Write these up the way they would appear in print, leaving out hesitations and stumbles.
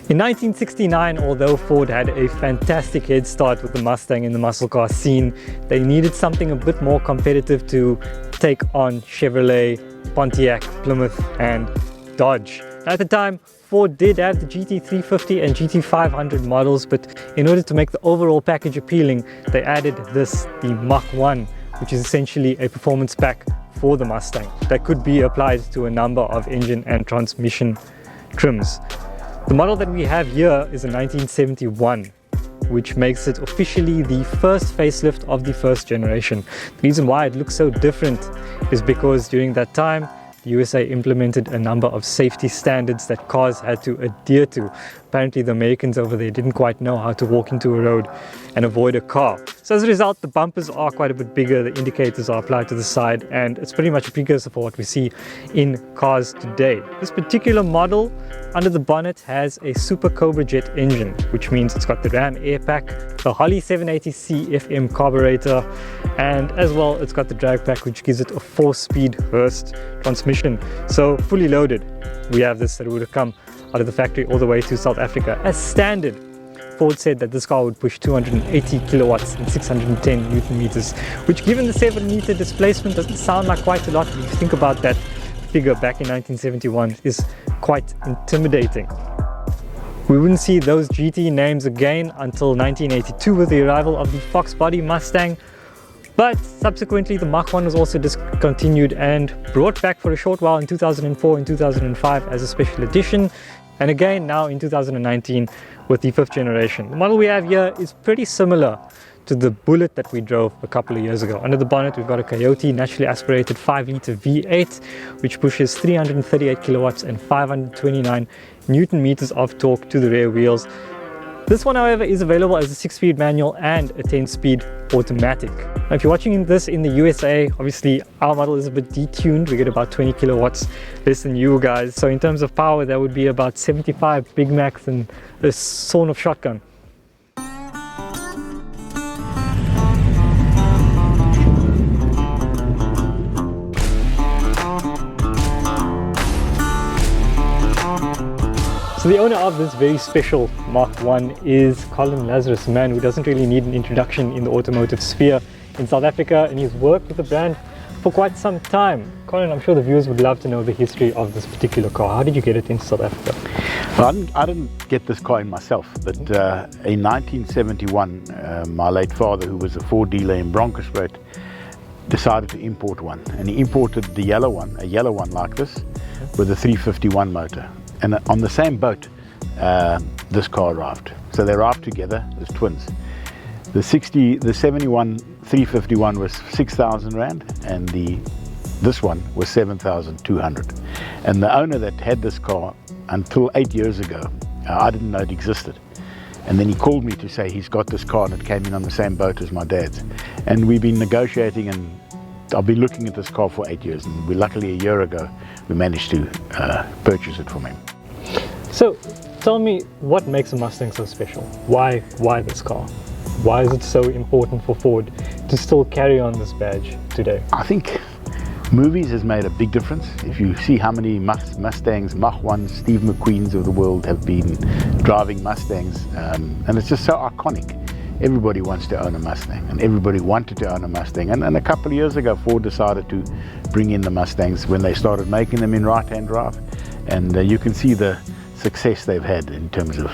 In 1969, although Ford had a fantastic head start with the Mustang in the muscle car scene, they needed something a bit more competitive to take on Chevrolet, Pontiac, Plymouth and Dodge. At the time, Ford did have the GT350 and GT500 models, but in order to make the overall package appealing, they added this, the Mach 1, which is essentially a performance pack for the Mustang that could be applied to a number of engine and transmission trims. The model that we have here is a 1971, which makes it officially the first facelift of the first generation. The reason why it looks so different is because during that time, the USA implemented a number of safety standards that cars had to adhere to. Apparently the Americans over there didn't quite know how to walk into a road and avoid a car. So as a result, the bumpers are quite a bit bigger, the indicators are applied to the side, and it's pretty much a precursor for what we see in cars today. This particular model under the bonnet has a Super Cobra jet engine, which means it's got the Ram air pack, the Holley 780C FM carburetor, and as well it's got the drag pack, which gives it a 4-speed Hurst transmission. So fully loaded, we have this that would have come out of the factory all the way to South Africa as standard. Ford said that this car would push 280 kilowatts and 610 Newton meters, which given the 7-meter displacement doesn't sound like quite a lot, but if you think about that figure back in 1971 is quite intimidating. We wouldn't see those GT names again until 1982 with the arrival of the Fox body Mustang, but subsequently the Mach 1 was also discontinued and brought back for a short while in 2004 and 2005 as a special edition, and again now in 2019 with the 5th generation. The model we have here is pretty similar to the Bullet that we drove a couple of years ago. Under the bonnet we've got a Coyote naturally aspirated 5-litre V8 which pushes 338 kilowatts and 529 Newton meters of torque to the rear wheels. This one however is available as a 6-speed manual and a 10-speed automatic. Now, if you're watching this in the USA, obviously our model is a bit detuned. We get about 20 kilowatts less than you guys. So in terms of power, that would be about 75 Big Macs and a sawn-off shotgun. So the owner of this very special Mach 1 is Colin Lazarus, a man who doesn't really need an introduction in the automotive sphere in South Africa, and he's worked with the brand for quite some time. Colin, I'm sure the viewers would love to know the history of this particular car. How did you get it into South Africa? Well, I didn't get this car in myself, but in 1971, my late father, who was a Ford dealer in Bronkhorstspruit, decided to import one, and he imported the yellow one, a yellow one like this, with a 351 motor. And on the same boat, this car arrived. So they arrived together as twins. The 71 351 was 6,000 Rand, and this one was 7,200. And the owner that had this car until 8 years ago, I didn't know it existed. And then he called me to say he's got this car and it came in on the same boat as my dad's. And we've been negotiating, and I've been looking at this car for 8 years, and luckily a year ago we managed to purchase it from him. So tell me, what makes a Mustang so special? Why this car? Why is it so important for Ford to still carry on this badge today? I think movies has made a big difference. If you see how many Mustangs, Mach 1s, Steve McQueens of the world have been driving Mustangs, and it's just so iconic. Everybody wants to own a Mustang, and everybody wanted to own a Mustang. And a couple of years ago, Ford decided to bring in the Mustangs when they started making them in right-hand drive. And you can see the success they've had in terms of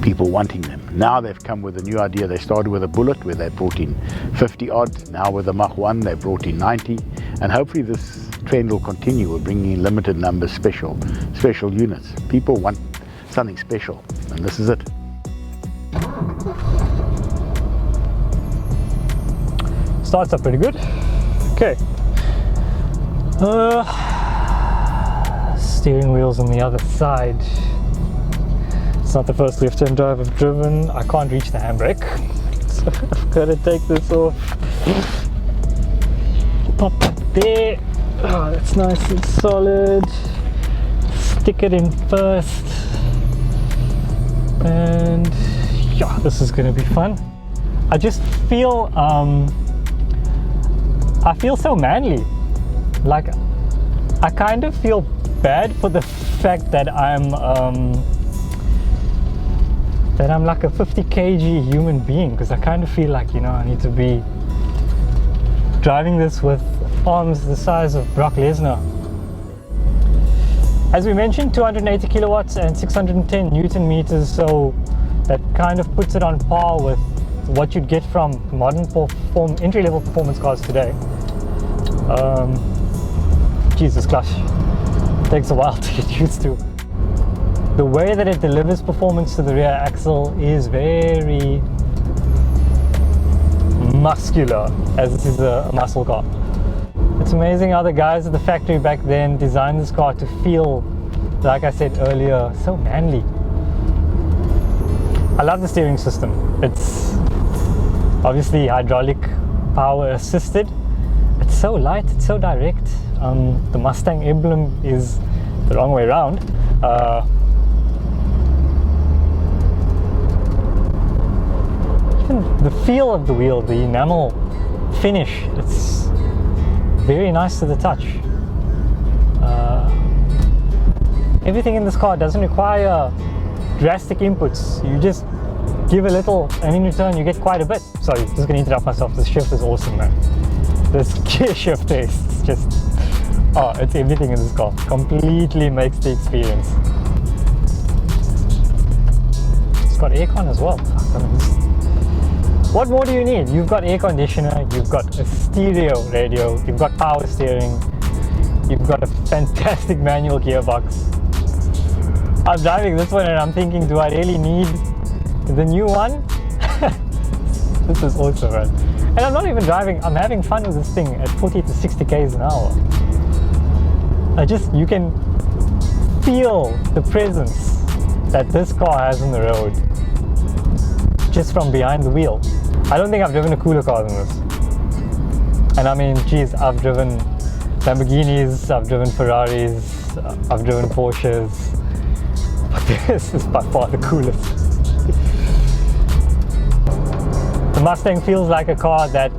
people wanting them. Now they've come with a new idea. They started with a Bullet where they brought in 50 odd. Now with the Mach 1 they brought in 90, and hopefully this trend will continue. We're bringing in limited numbers, special units. People want something special, and this is it. Starts up pretty good. Okay. Steering wheels on the other side. It's not the first left-hand drive I've driven. I can't reach the handbrake, so I've got to take this off. Pop, pop, there. Oh, that's nice and solid. Stick it in first. And yeah, this is going to be fun. I just feel, I feel so manly. Like, I kind of feel bad for the fact that I'm like a 50 kg human being, because I kind of feel like, you know, I need to be driving this with arms the size of Brock Lesnar. As we mentioned, 280 kilowatts and 610 Newton meters, so that kind of puts it on par with what you'd get from modern entry-level performance cars today. Jesus, clutch takes a while to get used to. The way that it delivers performance to the rear axle is very muscular, as this is a muscle car. It's amazing how the guys at the factory back then designed this car to feel, like I said earlier, so manly. I love the steering system. It's obviously hydraulic power assisted. It's so light, it's so direct. The Mustang emblem is the wrong way around. Even the feel of the wheel, the enamel finish, it's very nice to the touch. Everything in this car doesn't require drastic inputs. You just give a little and in return you get quite a bit. Sorry, just going to interrupt myself. This shift is awesome, man. This gear shift is just, oh, it's everything in this car. Completely makes the experience. It's got aircon as well. What more do you need? You've got air conditioner, you've got a stereo radio, you've got power steering, you've got a fantastic manual gearbox. I'm driving this one and I'm thinking, do I really need the new one? This is awesome, man. And I'm not even driving, I'm having fun with this thing at 40 to 60 k's an hour. You can feel the presence that this car has on the road just from behind the wheel. I don't think I've driven a cooler car than this. And I mean, geez, I've driven Lamborghinis, I've driven Ferraris, I've driven Porsches, but this is by far the coolest. The Mustang feels like a car that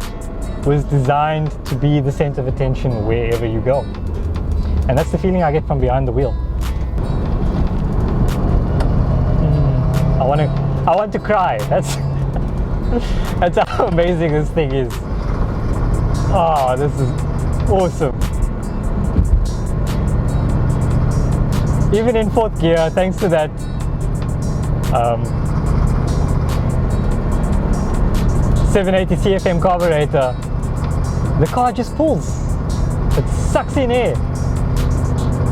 was designed to be the center of attention wherever you go. And that's the feeling I get from behind the wheel. I want to cry. That's how amazing this thing is. Oh, this is awesome. Even in fourth gear, thanks to that 780 CFM carburetor, the car just pulls. It sucks in air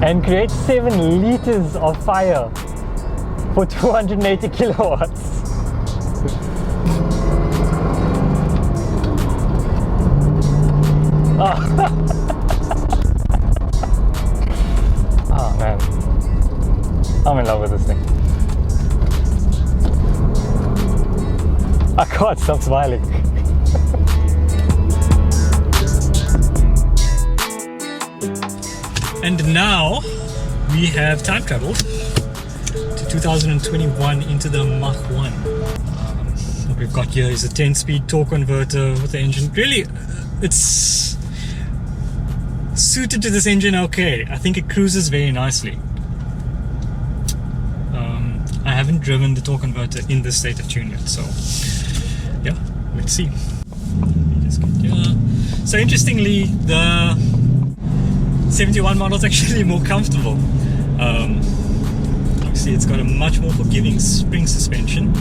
and creates 7 liters of fire for 280 kilowatts. Oh man, I'm in love with this thing. I can't stop smiling. And now we have time traveled to 2021 into the Mach 1. What we've got here is a 10-speed torque converter with the engine. Really, it's suited to this engine okay. I think it cruises very nicely. I haven't driven the torque converter in this state of tune yet, so yeah, let's see. Just get here. So interestingly, the 71 model is actually more comfortable. You see, it's got a much more forgiving spring suspension.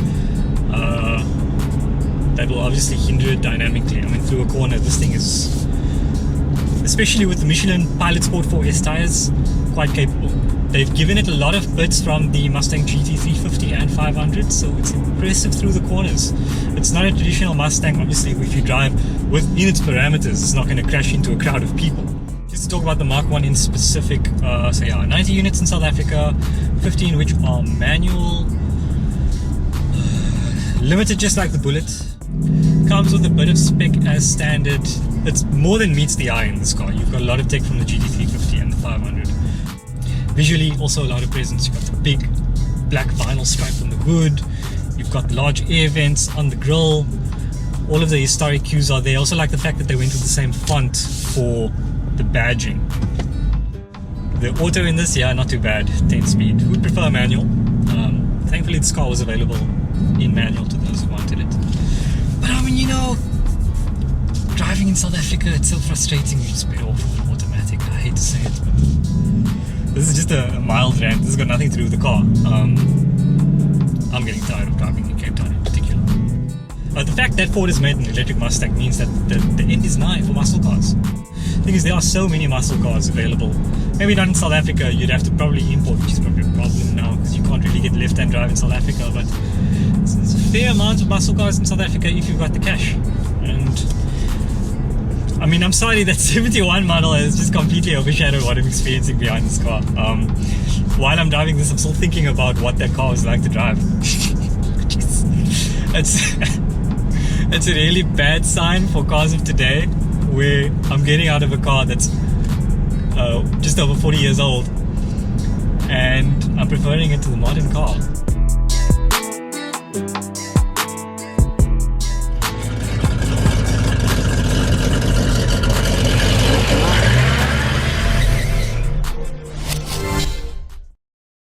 That will obviously hinder it dynamically. I mean, through a corner, this thing is, especially with the Michelin Pilot Sport 4S tires, quite capable. They've given it a lot of bits from the Mustang GT350 and 500, so it's impressive through the corners. It's not a traditional Mustang, obviously. If you drive within its parameters, it's not going to crash into a crowd of people. Just to talk about the Mach 1 in specific, so yeah, 90 units in South Africa, 15 which are manual, limited just like the Bullet. Comes with a bit of spec as standard. it's more than meets the eye in this car. You've got a lot of tech from the GT350 and the 500. Visually, also a lot of presence. You've got the big black vinyl stripe on the hood. You've got large air vents on the grille. All of the historic cues are there. I also like the fact that they went with the same font for the badging. The auto in this, yeah, not too bad. 10 speed. Who would prefer manual? Thankfully this car was available in manual to those who wanted it. But I mean, you know, driving in South Africa, it's so frustrating. You just better off with automatic. I hate to say it, but this is just a mild rant. This has got nothing to do with the car. I'm getting tired of driving in Cape Town in particular. The fact that Ford has made an electric Mustang means that the end is nigh for muscle cars. The thing is, there are so many muscle cars available. Maybe not in South Africa, you'd have to probably import, which is probably a problem now because you can't really get left-hand drive in South Africa, but there's a fair amount of muscle cars in South Africa if you've got the cash. And I mean, I'm sorry that 71 model has just completely overshadowed what I'm experiencing behind this car. While I'm driving this, I'm still thinking about what that car was like to drive. It's a really bad sign for cars of today, where I'm getting out of a car that's just over 40 years old and I'm preferring it to the modern car.